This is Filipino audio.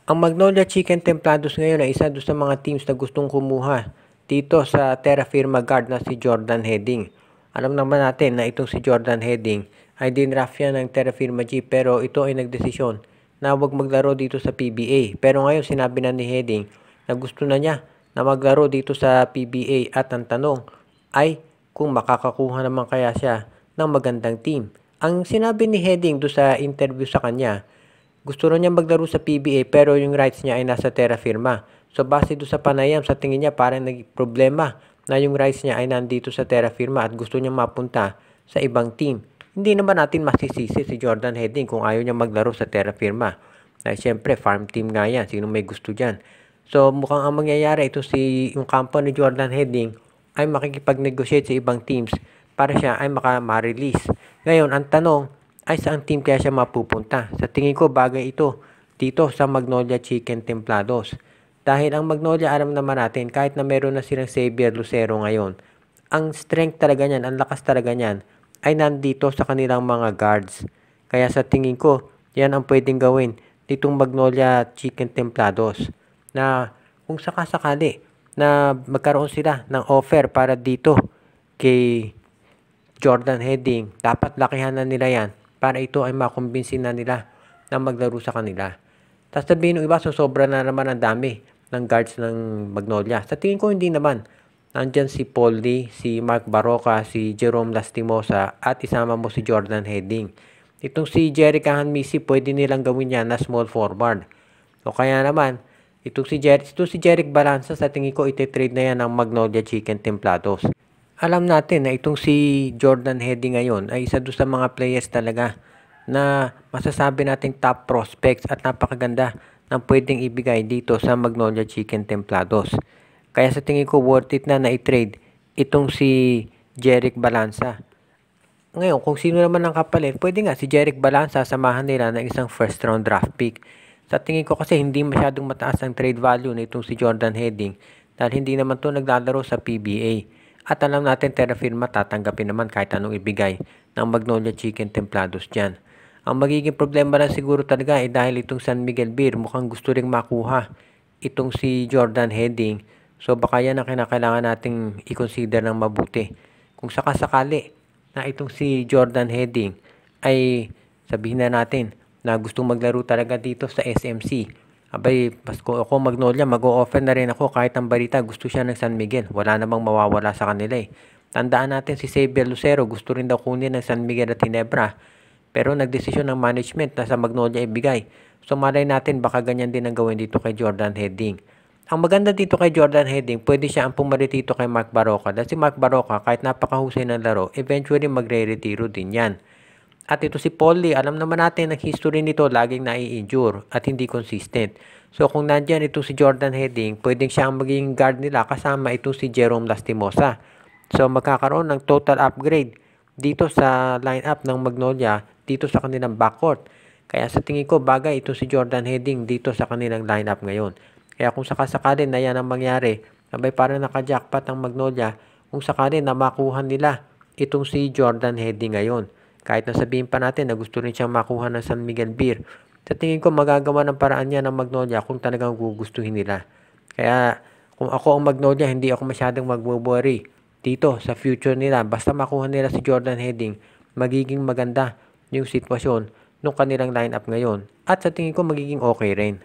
Ang Magnolia Chicken Templados ngayon ay isa doon sa mga teams na gustong kumuha dito sa Terra Firma guard na si Jordan Heading. Alam naman natin na itong si Jordan Heading ay dinraft yan ng Terra Firma G, pero ito ay nagdesisyon na huwag maglaro dito sa PBA. Pero ngayon sinabi na ni Heading na gusto na niya na maglaro dito sa PBA, at ang tanong ay kung makakakuha naman kaya siya ng magandang team. Ang sinabi ni Heading doon sa interview sa kanya, gusto rin niya maglaro sa PBA pero yung rights niya ay nasa Terra Firma. So base doon sa panayam, sa tingin niya parang naging problema na yung rights niya ay nandito sa Terra Firma at gusto niya mapunta sa ibang team. Hindi naman natin masisisi si Jordan Heading kung ayaw niya maglaro sa Terra Firma. Dahil syempre farm team nga yan, sino may gusto dyan. So mukhang ang mangyayari ito, yung kampo ni Jordan Heading ay makikipag-negotiate sa ibang teams para siya ay ma-release. Ngayon, ang tanong ay saan team kaya siya mapupunta? Sa tingin ko bagay ito dito sa Magnolia Chicken Templados. Dahil ang Magnolia, alam naman natin, kahit na meron na silang Xavier Lucero ngayon, ang strength talaga niyan, ang lakas talaga niyan, ay nandito sa kanilang mga guards. Kaya sa tingin ko, yan ang pwedeng gawin ditong Magnolia Chicken Templados. Na kung sakasakali na magkaroon sila ng offer para dito kay Jordan Heading, dapat lakihan na nila yan para ito ay makumbinsin na nila na maglaro sa kanila. Tapos sabihin ng iba, so sobra na naman ang dami ng guards ng Magnolia. Sa tingin ko hindi naman. Nandyan si Paul Lee, si Mark Baroka, si Jerome Lastimosa, at isama mo si Jordan Heading. Itong si Jerick Hanmisi, pwede nilang gawin yan na small forward. O kaya naman, itong si Jerick Balanza, sa tingin ko iti-trade na yan ng Magnolia Chicken Templados. Alam natin na itong si Jordan Heading ngayon ay isa doon sa mga players talaga na masasabi nating top prospects at napakaganda ng pwedeng ibigay dito sa Magnolia Chicken Templados. Kaya sa tingin ko worth it na i-trade itong si Jerick Balanza. Ngayon, kung sino naman ang kapalit, pwede nga si Jerick Balanza samahan nila ng isang first round draft pick. Sa tingin ko kasi hindi masyadong mataas ang trade value na itong si Jordan Heading dahil hindi naman to naglalaro sa PBA. At alam natin, Terra Firma tatanggapin naman kahit anong ibigay ng Magnolia Chicken Templados dyan. Ang magiging problema lang siguro talaga ay dahil itong San Miguel Beer mukhang gusto ring makuha itong si Jordan Heading. So baka yan ang kinakailangan nating i-consider ng mabuti. Kung sakasakali na itong si Jordan Heading ay sabihin na natin na gustong maglaro talaga dito sa SMC, abay, Pasko ako Magnolia, mag-o-offer na rin ako kahit ang balita gusto siya ng San Miguel. Wala namang mawawala sa kanila eh. Tandaan natin si Xavier Lucero, gusto rin daw kunin ng San Miguel at Ginebra. Pero nagdesisyon ng management na sa Magnolia ibigay. So malay natin baka ganyan din ang gawin dito kay Jordan Heading. Ang maganda dito kay Jordan Heading, pwede siya ang pumalit dito kay Mark Baroka. Dahil si Mark Baroka, kahit napakahusay ng laro, eventually magre-retiro din yan. At ito si Paul Lee, alam naman natin ang history nito, laging nai-injure at hindi consistent. So kung nandyan ito si Jordan Heading, pwedeng siya ang magiging guard nila kasama ito si Jerome Lastimosa. So magkakaroon ng total upgrade dito sa lineup ng Magnolia, dito sa kanilang backcourt. Kaya sa tingin ko bagay ito si Jordan Heading dito sa kanilang lineup ngayon. Kaya kung sakasakali na yan ang mangyari, abay parang naka-jackpot ang Magnolia kung sakali na makuha nila itong si Jordan Heading ngayon. Kahit nasabihin pa natin na gusto rin siyang makuha ng San Miguel Beer, sa tingin ko magagawa ng paraan niya ng Magnolia kung talagang gugustuhin nila. Kaya kung ako ang Magnolia, hindi ako masyadong mag-worry dito sa future nila. Basta makuha nila si Jordan Heading, magiging maganda yung sitwasyon ng kanilang lineup ngayon. At sa tingin ko magiging okay rin.